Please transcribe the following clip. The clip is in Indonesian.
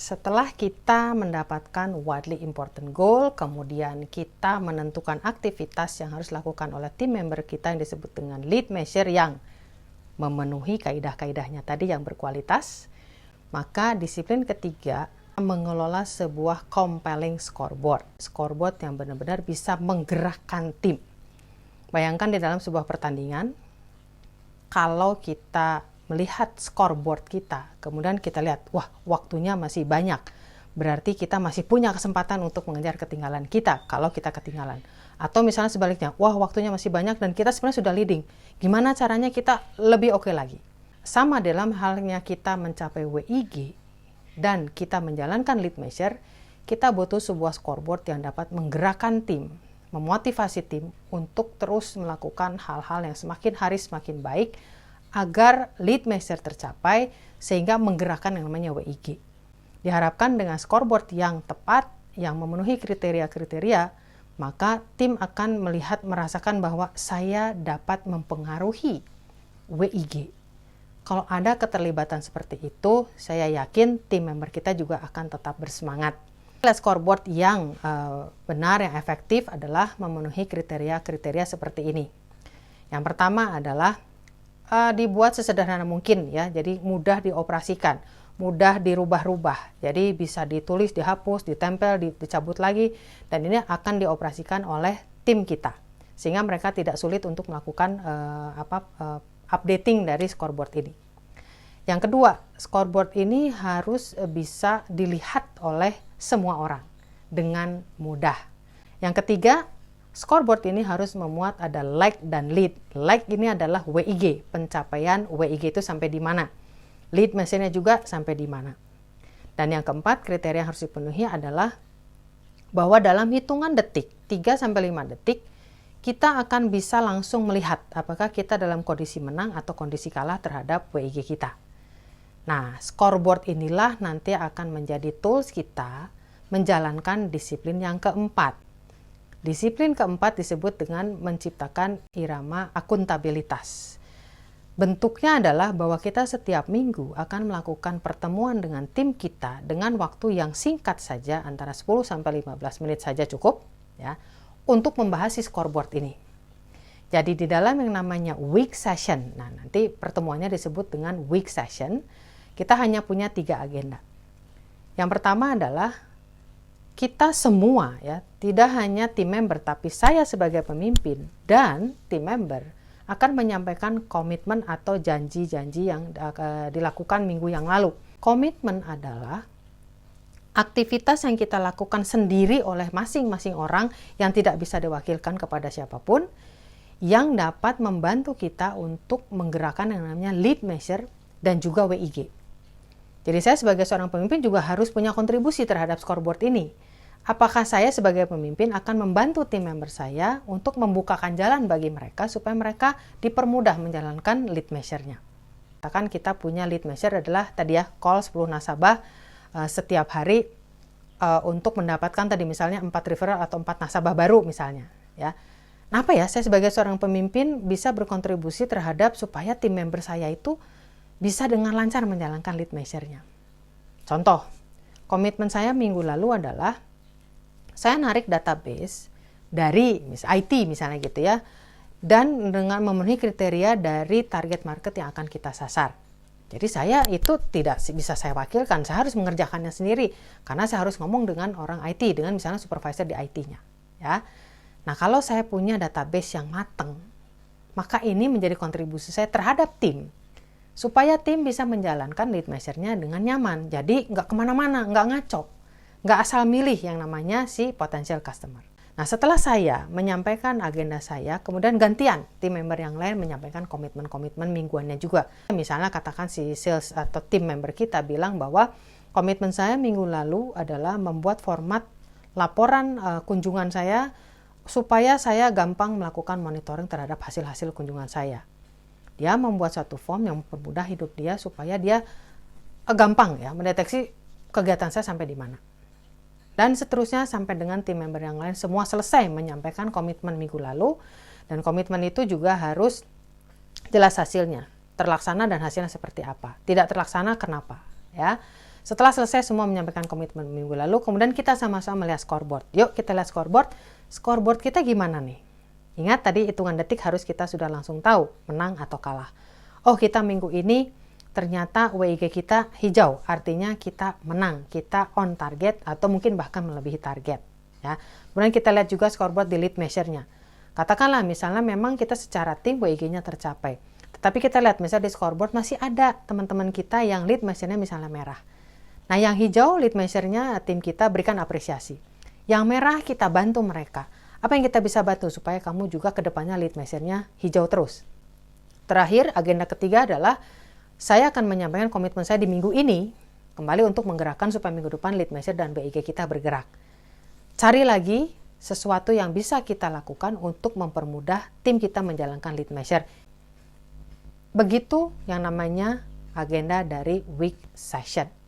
setelah kita mendapatkan widely important goal, kemudian kita menentukan aktivitas yang harus dilakukan oleh tim member kita yang disebut dengan lead measure yang memenuhi kaidah-kaidahnya tadi yang berkualitas, maka disiplin ketiga mengelola sebuah compelling scoreboard. Scoreboard yang benar-benar bisa menggerakkan tim. Bayangkan di dalam sebuah pertandingan, kalau kita melihat scoreboard kita, kemudian kita lihat, wah waktunya masih banyak, berarti kita masih punya kesempatan untuk mengejar ketinggalan kita kalau kita ketinggalan. Atau misalnya sebaliknya, wah waktunya masih banyak dan kita sebenarnya sudah leading, gimana caranya kita lebih oke lagi. Sama dalam halnya kita mencapai WIG dan kita menjalankan lead measure, kita butuh sebuah scoreboard yang dapat menggerakkan tim, memotivasi tim untuk terus melakukan hal-hal yang semakin hari semakin baik, agar lead measure tercapai sehingga menggerakkan yang namanya WIG. Diharapkan dengan scoreboard yang tepat, yang memenuhi kriteria-kriteria, maka tim akan merasakan bahwa saya dapat mempengaruhi WIG. Kalau ada keterlibatan seperti itu, saya yakin tim member kita juga akan tetap bersemangat. Scoreboard yang benar, yang efektif adalah memenuhi kriteria-kriteria seperti ini. Yang pertama adalah dibuat sesederhana mungkin ya, jadi mudah dioperasikan, mudah dirubah-rubah, jadi bisa ditulis, dihapus, ditempel, dicabut lagi, dan ini akan dioperasikan oleh tim kita sehingga mereka tidak sulit untuk melakukan updating dari scoreboard ini. Yang kedua, scoreboard ini harus bisa dilihat oleh semua orang dengan mudah. Yang ketiga, scoreboard ini harus memuat ada like dan lead. Like ini adalah WIG, pencapaian WIG itu sampai di mana. Lead measure-nya juga sampai di mana. Dan yang keempat, kriteria yang harus dipenuhi adalah bahwa dalam hitungan detik, 3-5 detik, kita akan bisa langsung melihat apakah kita dalam kondisi menang atau kondisi kalah terhadap WIG kita. Nah, scoreboard inilah nanti akan menjadi tools kita menjalankan disiplin yang keempat. Disiplin keempat disebut dengan menciptakan irama akuntabilitas. Bentuknya adalah bahwa kita setiap minggu akan melakukan pertemuan dengan tim kita dengan waktu yang singkat saja, antara 10-15 menit saja cukup ya, untuk membahas si scoreboard ini. Jadi di dalam yang namanya week session, nah nanti pertemuannya disebut dengan week session, kita hanya punya 3 agenda. Yang pertama adalah kita semua ya, tidak hanya tim member, tapi saya sebagai pemimpin dan tim member akan menyampaikan komitmen atau janji-janji yang dilakukan minggu yang lalu. Komitmen adalah aktivitas yang kita lakukan sendiri oleh masing-masing orang yang tidak bisa diwakilkan kepada siapapun, yang dapat membantu kita untuk menggerakkan yang namanya lead measure dan juga WIG. Jadi saya sebagai seorang pemimpin juga harus punya kontribusi terhadap scoreboard ini. Apakah saya sebagai pemimpin akan membantu tim member saya untuk membukakan jalan bagi mereka supaya mereka dipermudah menjalankan lead measure-nya. Katakan kita punya lead measure adalah tadi ya, call 10 nasabah setiap hari untuk mendapatkan tadi misalnya 4 referral atau 4 nasabah baru misalnya ya. Nah, apa ya, saya sebagai seorang pemimpin bisa berkontribusi terhadap supaya tim member saya itu bisa dengan lancar menjalankan lead measure-nya. Contoh, komitmen saya minggu lalu adalah saya narik database dari IT misalnya gitu ya, dan dengan memenuhi kriteria dari target market yang akan kita sasar. Jadi saya itu tidak bisa saya wakilkan, saya harus mengerjakannya sendiri karena saya harus ngomong dengan orang IT, dengan misalnya supervisor di IT-nya ya. Nah, kalau saya punya database yang matang, maka ini menjadi kontribusi saya terhadap tim supaya tim bisa menjalankan lead measure-nya dengan nyaman. Jadi nggak kemana-mana, nggak ngaco, nggak asal milih yang namanya si potential customer. Nah, setelah saya menyampaikan agenda saya, kemudian gantian tim member yang lain menyampaikan komitmen-komitmen mingguannya juga. Misalnya katakan si sales atau tim member kita bilang bahwa komitmen saya minggu lalu adalah membuat format laporan kunjungan saya supaya saya gampang melakukan monitoring terhadap hasil-hasil kunjungan saya. Dia membuat satu form yang mempermudah hidup dia supaya dia gampang ya mendeteksi kegiatan saya sampai di mana. Dan seterusnya sampai dengan tim member yang lain semua selesai menyampaikan komitmen minggu lalu, dan komitmen itu juga harus jelas hasilnya, terlaksana dan hasilnya seperti apa. Tidak terlaksana kenapa ya. Setelah selesai semua menyampaikan komitmen minggu lalu, kemudian kita sama-sama melihat scoreboard. Yuk kita lihat scoreboard. Scoreboard kita gimana nih? Ingat tadi hitungan detik harus kita sudah langsung tahu menang atau kalah. Oh, kita minggu ini ternyata WIG kita hijau, artinya kita menang, kita on target atau mungkin bahkan melebihi target. Ya. Kemudian kita lihat juga scoreboard di lead measure-nya. Katakanlah misalnya memang kita secara tim WIG-nya tercapai, tetapi kita lihat misalnya di scoreboard masih ada teman-teman kita yang lead measure-nya misalnya merah. Nah yang hijau lead measure-nya tim kita berikan apresiasi. Yang merah kita bantu mereka. Apa yang kita bisa bantu supaya kamu juga kedepannya lead measure-nya hijau terus. Terakhir, agenda ketiga adalah saya akan menyampaikan komitmen saya di minggu ini kembali untuk menggerakkan supaya minggu depan lead measure dan WIG kita bergerak. Cari lagi sesuatu yang bisa kita lakukan untuk mempermudah tim kita menjalankan lead measure. Begitu yang namanya agenda dari week session.